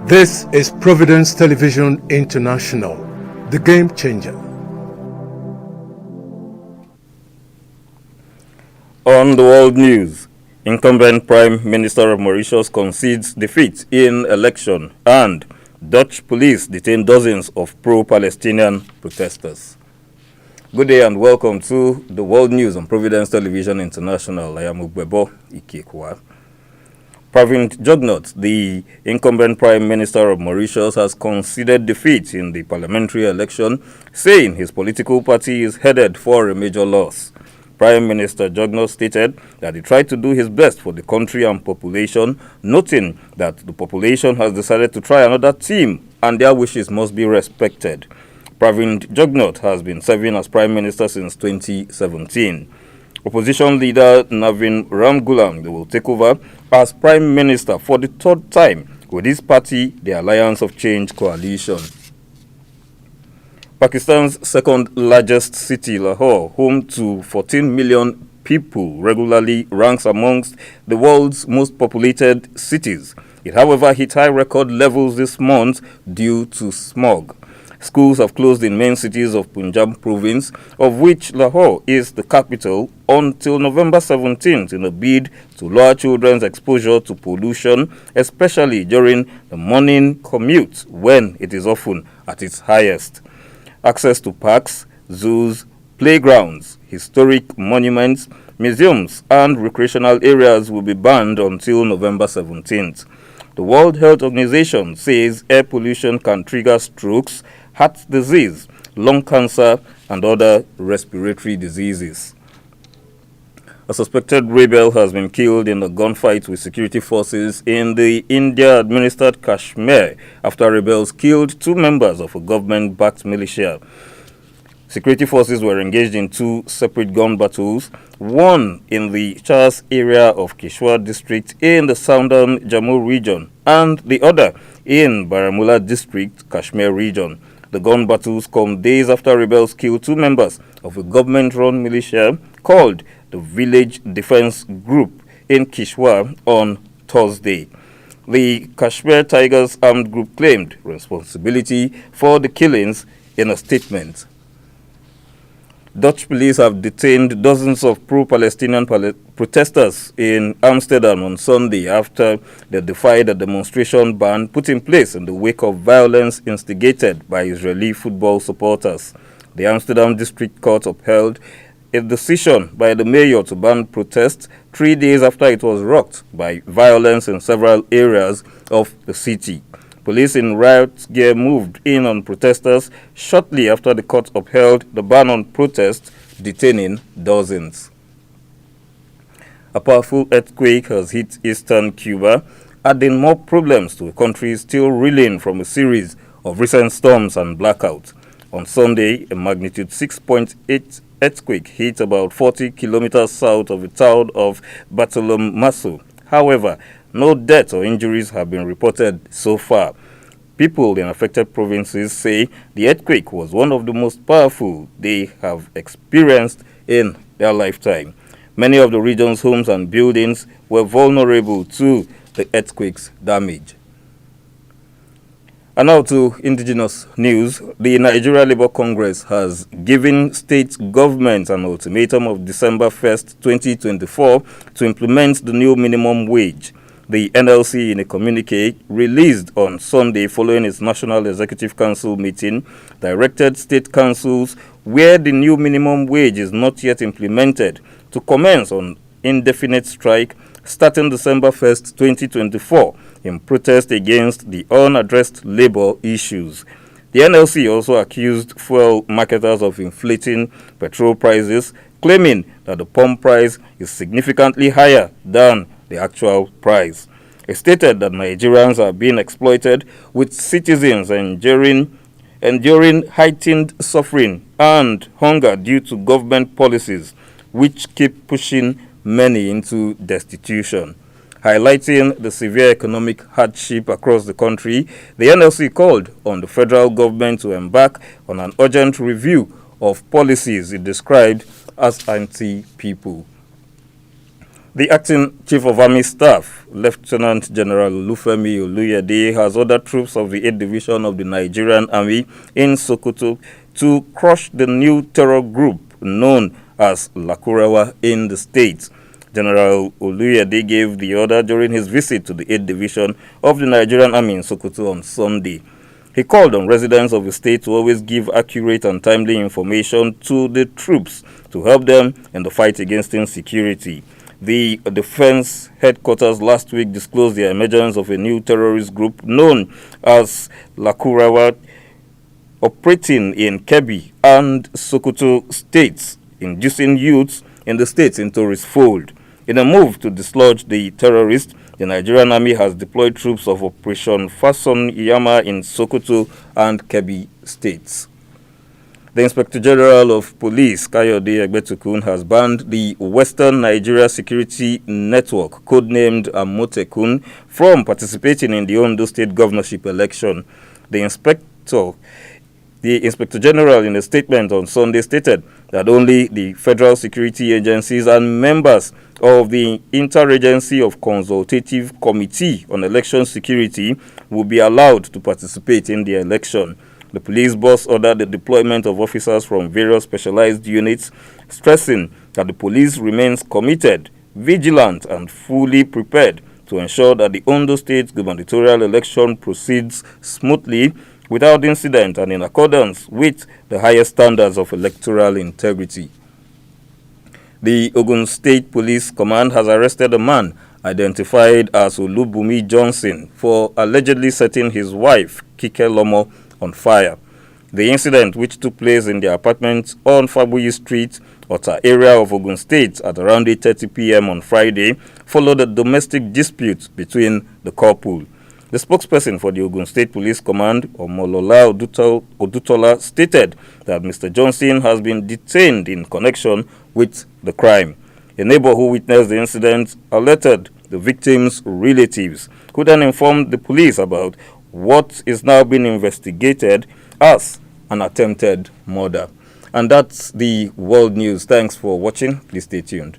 This is Providence Television International, the game changer. On the world news, incumbent Prime Minister of Mauritius concedes defeat in election, and Dutch police detain dozens of pro-Palestinian protesters. Good day and welcome to the world news on Providence Television International. I am Ugbebo Ikekwa. Pravin Jugnauth, the incumbent Prime Minister of Mauritius, has conceded defeat in the parliamentary election, saying his political party is headed for a major loss. Prime Minister Jugnauth stated that he tried to do his best for the country and population, noting that the population has decided to try another team and their wishes must be respected. Pravin Jugnauth has been serving as Prime Minister since 2017. Opposition leader Navin Ramgoolam will take over as Prime Minister for the third time with his party, the Alliance of Change Coalition. Pakistan's second largest city, Lahore, home to 14 million people, regularly ranks amongst the world's most populated cities. It, however, hit high record levels this month due to smog. Schools have closed in main cities of Punjab province, of which Lahore is the capital, until November 17th in a bid to lower children's exposure to pollution, especially during the morning commute when it is often at its highest. Access to parks, zoos, playgrounds, historic monuments, museums, and recreational areas will be banned until November 17th. The World Health Organization says air pollution can trigger strokes, heart disease, lung cancer, and other respiratory diseases. A suspected rebel has been killed in a gunfight with security forces in the India-administered Kashmir after rebels killed two members of a government-backed militia. Security forces were engaged in two separate gun battles, one in the Chars area of Kishwar district in the southern Jammu region and the other in Baramulla district, Kashmir region. The gun battles come days after rebels killed two members of a government-run militia called the Village Defense Group in Kishwar on Thursday. The Kashmir Tigers armed group claimed responsibility for the killings in a statement. Dutch police have detained dozens of pro-Palestinian protesters in Amsterdam on Sunday after they defied a demonstration ban put in place in the wake of violence instigated by Israeli football supporters. The Amsterdam District Court upheld a decision by the mayor to ban protests 3 days after it was rocked by violence in several areas of the city. Police in riot gear moved in on protesters shortly after the court upheld the ban on protests, detaining dozens. A powerful earthquake has hit eastern Cuba, adding more problems to a country still reeling from a series of recent storms and blackouts. On Sunday, a magnitude 6.8 earthquake hit about 40 kilometers south of the town of Bartolomé. However, no deaths or injuries have been reported so far. People in affected provinces say the earthquake was one of the most powerful they have experienced in their lifetime. Many of the region's homes and buildings were vulnerable to the earthquake's damage. And now to indigenous news. The Nigeria Labour Congress has given state governments an ultimatum of December 1st, 2024 to implement the new minimum wage. The NLC, in a communique released on Sunday following its National Executive Council meeting, directed state councils where the new minimum wage is not yet implemented to commence on indefinite strike starting December 1st, 2024, in protest against the unaddressed labor issues. The NLC also accused fuel marketers of inflating petrol prices, claiming that the pump price is significantly higher than the actual price. It stated that Nigerians are being exploited, with citizens enduring heightened suffering and hunger due to government policies, which keep pushing many into destitution. Highlighting the severe economic hardship across the country, the NLC called on the federal government to embark on an urgent review of policies it described as anti-people. The acting chief of army staff, Lieutenant General Olufemi Oluyede, has ordered troops of the 8th Division of the Nigerian Army in Sokoto to crush the new terror group known as Lakurawa in the state. General Oluyede gave the order during his visit to the 8th Division of the Nigerian Army in Sokoto on Sunday. He called on residents of the state to always give accurate and timely information to the troops to help them in the fight against insecurity. The defense headquarters last week disclosed the emergence of a new terrorist group known as Lakurawa, operating in Kebbi and Sokoto states, inducing youths in the states into its fold. In a move to dislodge the terrorists, the Nigerian Army has deployed troops of Operation Fason Iyama in Sokoto and Kebbi states. The Inspector General of Police, Kayode Egbetukun, has banned the Western Nigeria Security Network, codenamed Amotekun, from participating in the Ondo State governorship election. The Inspector General, in a statement on Sunday, stated that only the federal security agencies and members of the Interagency of Consultative Committee on Election Security will be allowed to participate in the election. The police boss ordered the deployment of officers from various specialized units, stressing that the police remains committed, vigilant, and fully prepared to ensure that the Ondo State gubernatorial election proceeds smoothly, without incident, and in accordance with the highest standards of electoral integrity. The Ogun State Police Command has arrested a man identified as Olubumi Johnson for allegedly setting his wife, Kike Lomo, on fire. The incident, which took place in their apartment on Fabuyi Street, Ota area of Ogun State at around 8:30 p.m. on Friday, followed a domestic dispute between the couple. The spokesperson for the Ogun State Police Command, Omolola Odutola, stated that Mr. Johnson has been detained in connection with the crime. A neighbor who witnessed the incident alerted the victim's relatives, who then informed the police about what is now being investigated as an attempted murder. And that's the world news. Thanks for watching. Please stay tuned.